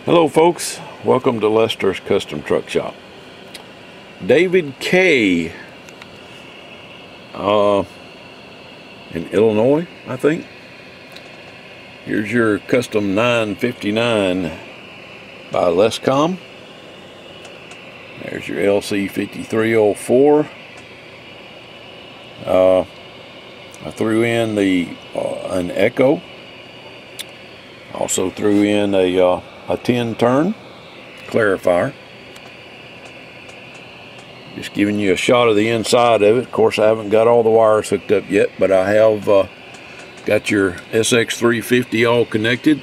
Hello folks, welcome to Lester's Custom Truck Shop. David K. In Illinois, I think. Here's your Custom 959 by LesComm. There's your LC 5304. I threw in an echo. Also threw in a 10-turn clarifier. Just giving you a shot of the inside of it. Of course, I haven't got all the wires hooked up yet, but I have got your SX350 all connected,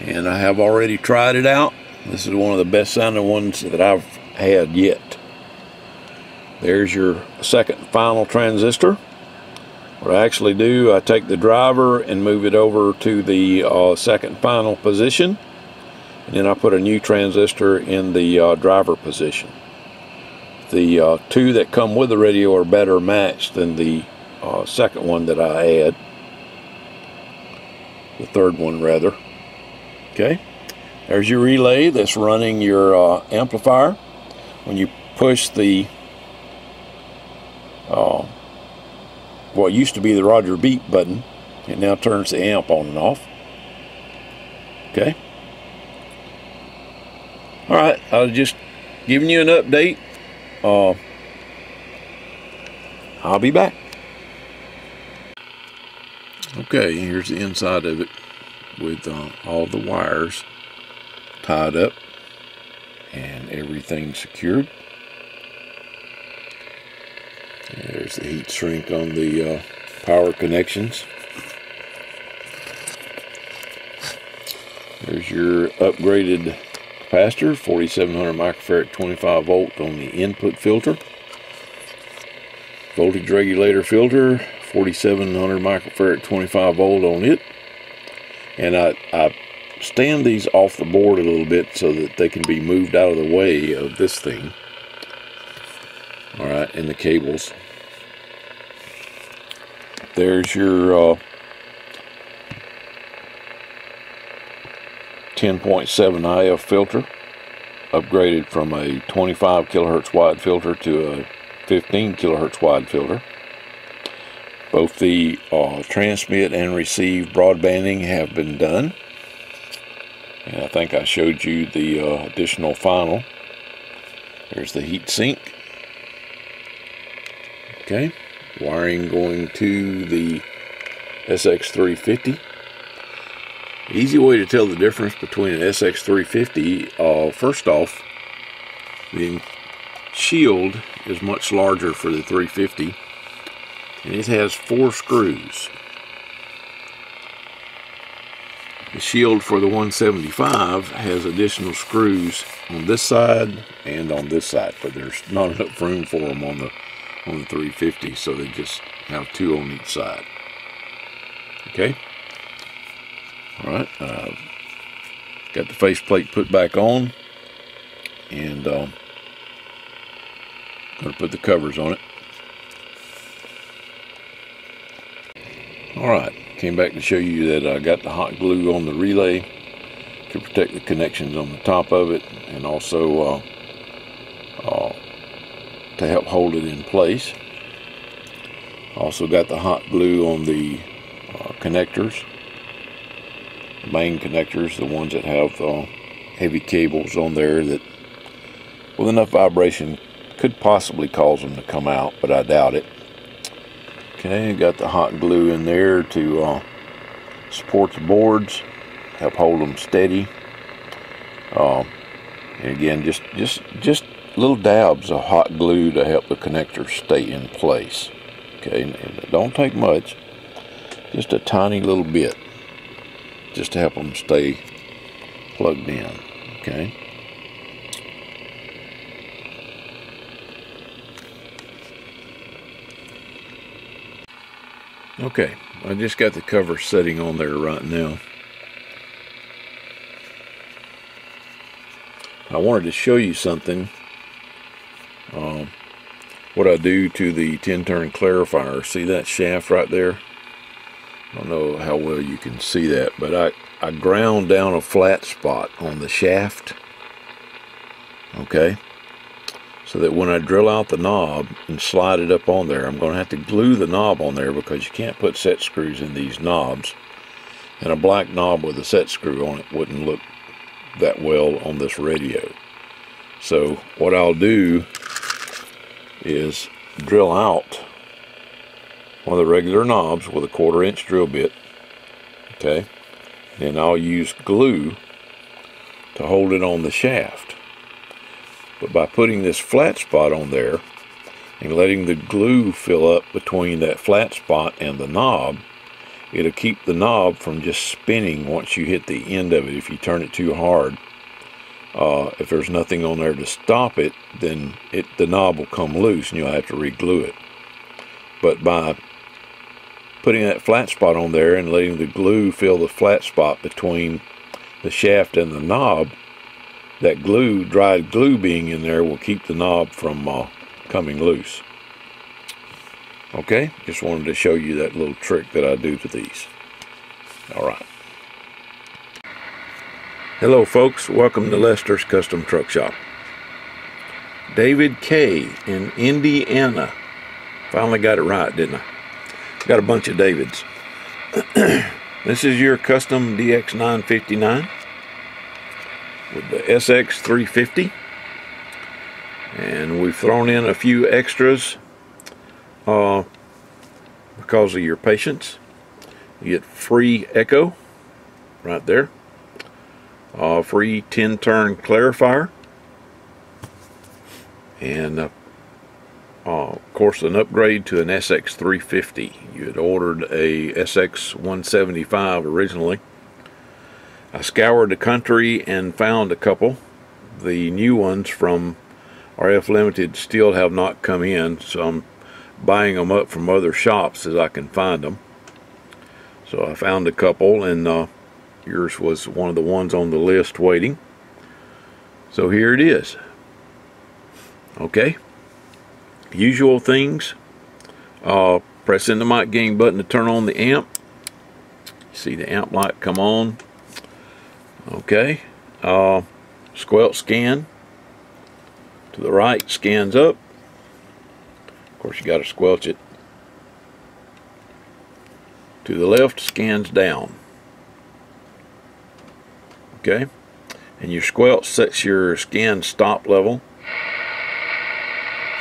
and I have already tried it out. This is one of the best sounding ones that I've had yet. There's your second final transistor. What I actually do, I take the driver and move it over to the second final position, and then I put a new transistor in the driver position. The two that come with the radio are better matched than the second one that I add. The third one, rather. Okay, there's your relay that's running your amplifier. When you push the what used to be the Roger beep button, it now turns the amp on and off. Okay. Alright, I was just giving you an update. I'll be back. Okay, here's the inside of it with all the wires tied up and everything secured. There's the heat shrink on the power connections. There's your upgraded capacitor, 4700 microfarad 25 volt on the input filter. Voltage regulator filter, 4700 microfarad 25 volt on it. And I stand these off the board a little bit so that they can be moved out of the way of this thing. Alright, and the cables. There's your 10.7 IF filter, upgraded from a 25 kilohertz wide filter to a 15 kilohertz wide filter. Both the transmit and receive broadbanding have been done, and I think I showed you the additional final. There's the heat sink. Okay, wiring going to the SX350. Easy way to tell the difference between an SX350, first off, the shield is much larger for the 350, and it has 4 screws. The shield for the 175 has additional screws on this side and on this side, but there's not enough room for them on the 350, so they just have 2 on each side. Okay. Alright, got the faceplate put back on, and going to put the covers on it. Alright, came back to show you that I got the hot glue on the relay to protect the connections on the top of it, and also to help hold it in place. Also got the hot glue on the connectors, the main connectors, the ones that have heavy cables on there that with enough vibration could possibly cause them to come out, but I doubt it. Okay, got the hot glue in there to support the boards, help hold them steady. And again, just little dabs of hot glue to help the connectors stay in place. Okay, and it don't take much, just a tiny little bit, just to help them stay plugged in. Okay. Okay, I just got the cover setting on there right now. I wanted to show you something. What I do to the 10-turn clarifier. See that shaft right there? I don't know how well you can see that, but I ground down a flat spot on the shaft, okay, so that when I drill out the knob and slide it up on there, I'm going to have to glue the knob on there because you can't put set screws in these knobs, and a black knob with a set screw on it wouldn't look that well on this radio. So what I'll do is drill out one of the regular knobs with a 1/4 inch drill bit, okay, and I'll use glue to hold it on the shaft. But by putting this flat spot on there and letting the glue fill up between that flat spot and the knob, it'll keep the knob from just spinning once you hit the end of it. If you turn it too hard, if there's nothing on there to stop it, then the knob will come loose and you'll have to re-glue it. But by putting that flat spot on there and letting the glue fill the flat spot between the shaft and the knob, that glue, dried glue being in there, will keep the knob from coming loose. Okay, just wanted to show you that little trick that I do to these. Alright. Hello folks, welcome to Lester's Custom Truck Shop. David K in Indiana. Finally got it right, didn't I? Got a bunch of Davids. This is your custom DX959 with the SX350. And we've thrown in a few extras because of your patience. You get free echo right there. Free 10-turn clarifier, and of course an upgrade to an SX350. You had ordered a SX175 originally. I scoured the country and found a couple. The new ones from RF Limited still have not come in, so I'm buying them up from other shops as I can find them. So I found a couple, and yours was one of the ones on the list waiting. So here it is. Okay. Usual things. Press in the mic gain button to turn on the amp. See the amp light come on. Okay. Squelch scan. To the right, scans up. Of course, you got to squelch it. To the left, scans down. Okay, and your squelch sets your scan stop level.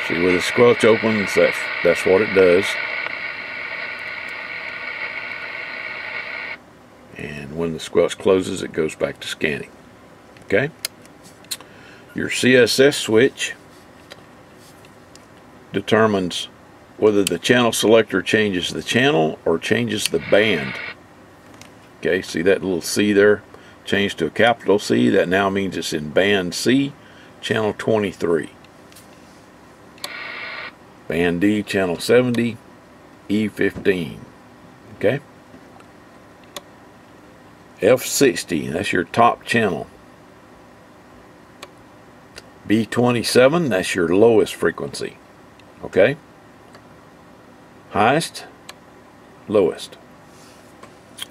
See where the squelch opens, that's what it does. And when the squelch closes, it goes back to scanning. Okay, your CSS switch determines whether the channel selector changes the channel or changes the band. Okay, see that little C there? Changed to a capital C. That now means it's in band C, channel 23. Band D, channel 70, E15. Okay. F60, that's your top channel. B27, that's your lowest frequency. Okay. Highest, lowest.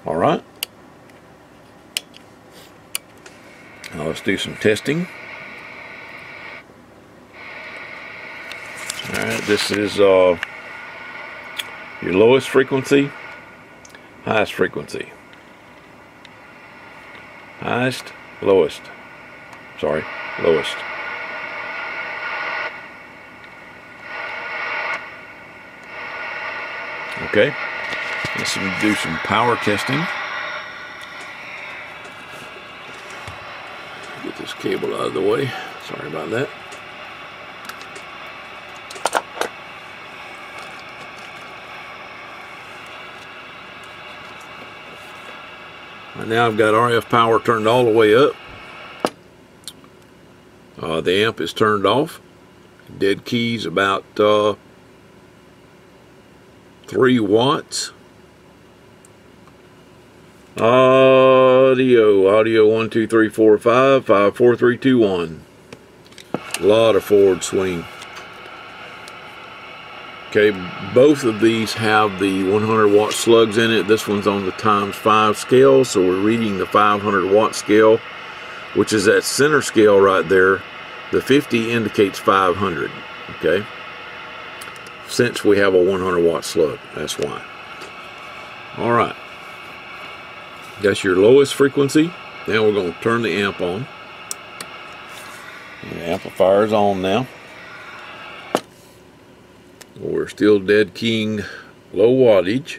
All right. Now let's do some testing. Alright, this is your lowest frequency, highest frequency. Highest, lowest. Sorry, lowest. Okay, let's do some power testing. Get this cable out of the way. Sorry about that. Right now I've got RF power turned all the way up. The amp is turned off. Dead key's about 3 watts. Audio 1 2 3 4 5 5 4 3 2 1. A lot of forward swing. Okay, both of these have the 100 watt slugs in it. This one's on the ×5 scale, so we're reading the 500 watt scale, which is that center scale right there. The 50 indicates 500, okay? Since we have a 100 watt slug, that's why. All right, that's your lowest frequency. Now we're going to turn the amp on. The amplifier is on now. We're still dead keying low wattage.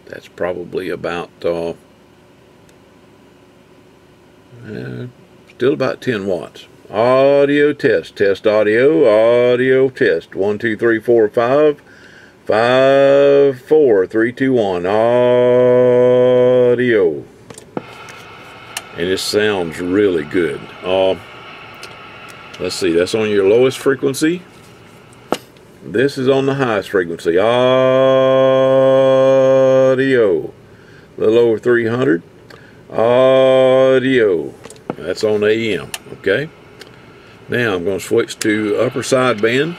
That's probably about still about 10 watts. Audio test, test audio, audio test. 1 2 3 4 5 5 4 3 2 1 audio. And it sounds really good. Let's see, that's on your lowest frequency. This is on the highest frequency. Audio. A little over 300. Audio. That's on AM. Okay. Now I'm going to switch to upper sideband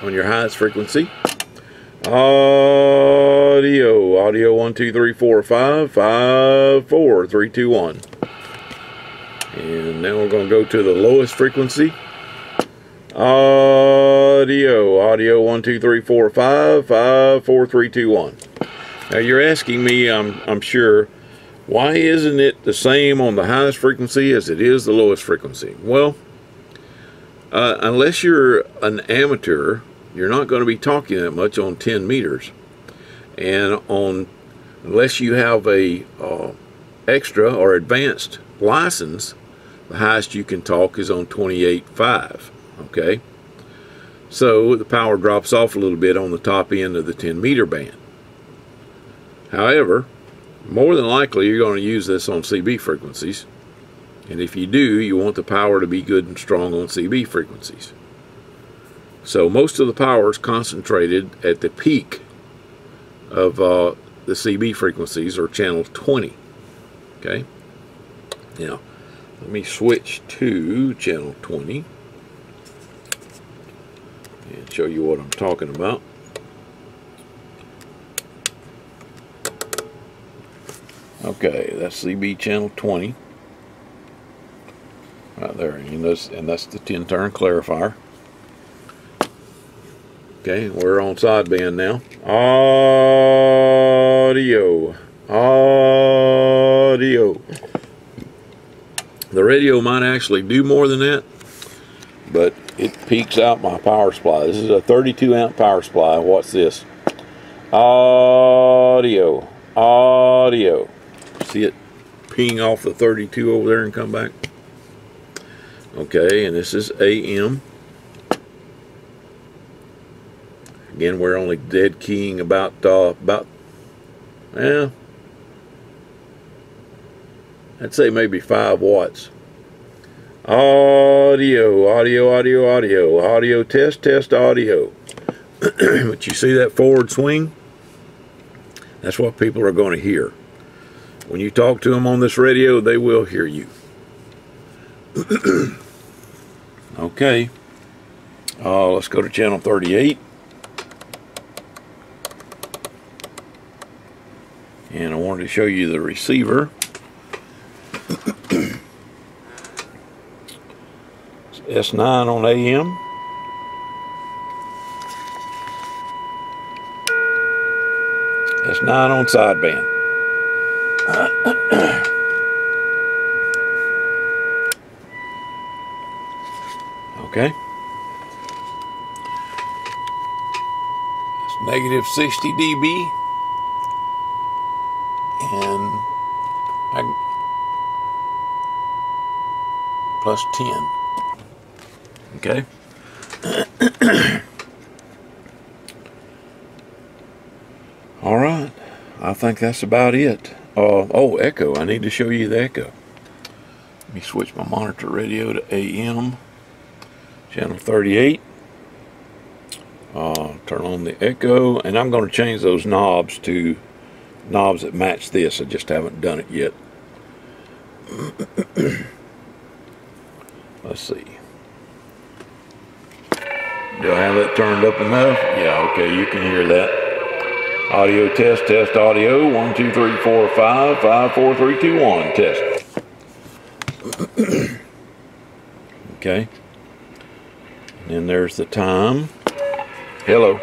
on your highest frequency. Audio. Audio 1 2 3 4 5 5 4 3 2 1. And now we're going to go to the lowest frequency. Audio. Audio 1 2 3 4 5 5 4 3 2 1. Now you're asking me, I'm sure, why isn't it the same on the highest frequency as it is the lowest frequency? Well, unless you're an amateur, you're not going to be talking that much on 10 meters, and unless you have a extra or advanced license, the highest you can talk is on 28.5. Okay, so the power drops off a little bit on the top end of the 10 meter band. However, more than likely you're going to use this on CB frequencies, and if you do, you want the power to be good and strong on CB frequencies. So most of the power is concentrated at the peak of the CB frequencies, or channel 20. Okay, now let me switch to channel 20 and show you what I'm talking about. Okay, that's CB channel 20 right there, and that's the 10-turn clarifier. Okay, we're on sideband now. Audio, audio. The radio might actually do more than that, but it peaks out my power supply. This is a 32 amp power supply. What's this? Audio, audio. See it ping off the 32 over there and come back? Okay, and this is AM. Again, we're only dead keying about I'd say maybe 5 watts. Audio, audio, audio, audio, audio test, test audio. But you see that forward swing? That's what people are going to hear. When you talk to them on this radio, they will hear you. Okay. Let's go to channel 38. And I wanted to show you the receiver. It's S9 on AM. S9 on sideband. Okay. It's negative 60 dB. And plus 10. Okay. All right. I think that's about it. Oh, echo. I need to show you the echo. Let me switch my monitor radio to AM. Channel 38. Turn on the echo. And I'm going to change those knobs to knobs that match this. I just haven't done it yet. Let's see. Do I have that turned up enough? Yeah, okay, you can hear that. Audio test, test audio. 1, 2, 3, 4, 5, 5, 4, 3, 2, 1. Test. Okay. And then there's the time. Hello.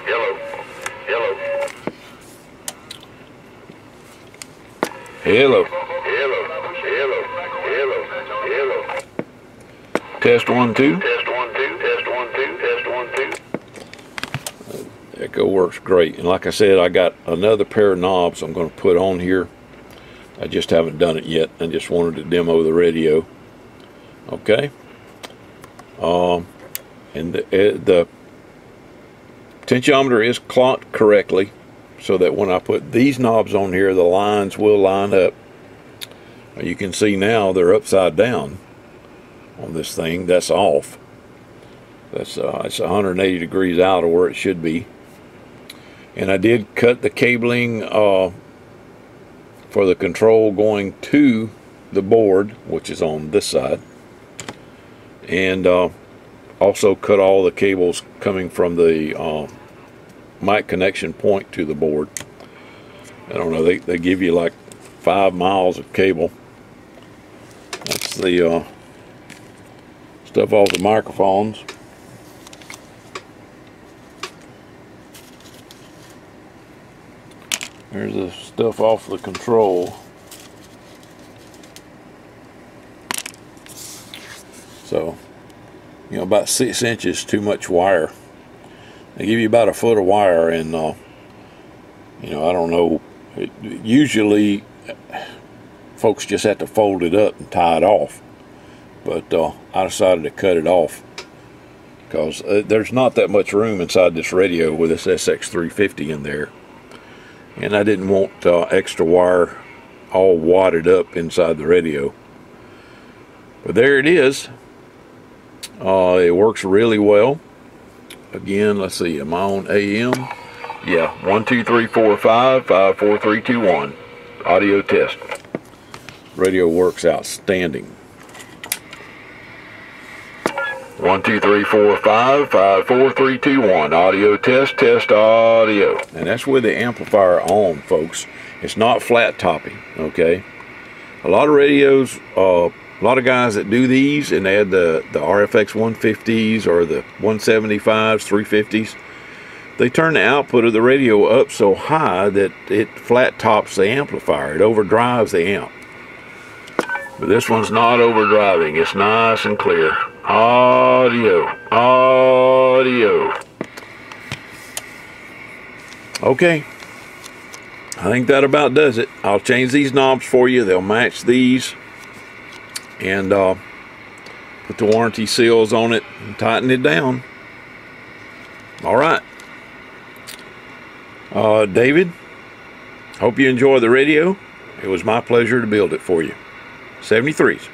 Hello. Hello. Hello. Hello. Hello. Hello. Hello. Test 1, 2. Test 1, 2. Test 1, 2. Test 1, 2. Echo works great. And like I said, I got another pair of knobs I'm going to put on here. I just haven't done it yet. I just wanted to demo the radio. Okay. And the potentiometer is clocked correctly, so that when I put these knobs on here, the lines will line up. You can see now they're upside down on this thing. That's off. That's it's 180 degrees out of where it should be. And I did cut the cabling for the control going to the board, which is on this side, and also cut all the cables coming from the mic connection point to the board. I don't know, they give you like 5 miles of cable. That's the stuff off the microphones. There's the stuff off the control. So, you know, about 6 inches too much wire. They give you about a foot of wire, and you know, I don't know. Usually, folks just have to fold it up and tie it off. But I decided to cut it off because there's not that much room inside this radio with this SX350 in there. And I didn't want extra wire all wadded up inside the radio. But there it is. It works really well. Again, let's see, am I on AM? Yeah, 1, 2, 3, 4, 5, 5, 4, 3, 2, 1. Audio test. Radio works outstanding. 1, 2, 3, 4, 5, 5, 4, 3, 2, 1. Audio test, test audio. And that's with the amplifier on, folks. It's not flat topping, okay? A lot of radios, a lot of guys that do these, and they had the RFX 150s or the 175s, 350s, they turn the output of the radio up so high that it flat tops the amplifier. It overdrives the amp. But this one's not overdriving. It's nice and clear. Audio. Audio. Okay. I think that about does it. I'll change these knobs for you. They'll match these. And put the warranty seals on it and tighten it down. All right. David, hope you enjoy the radio. It was my pleasure to build it for you. 73s.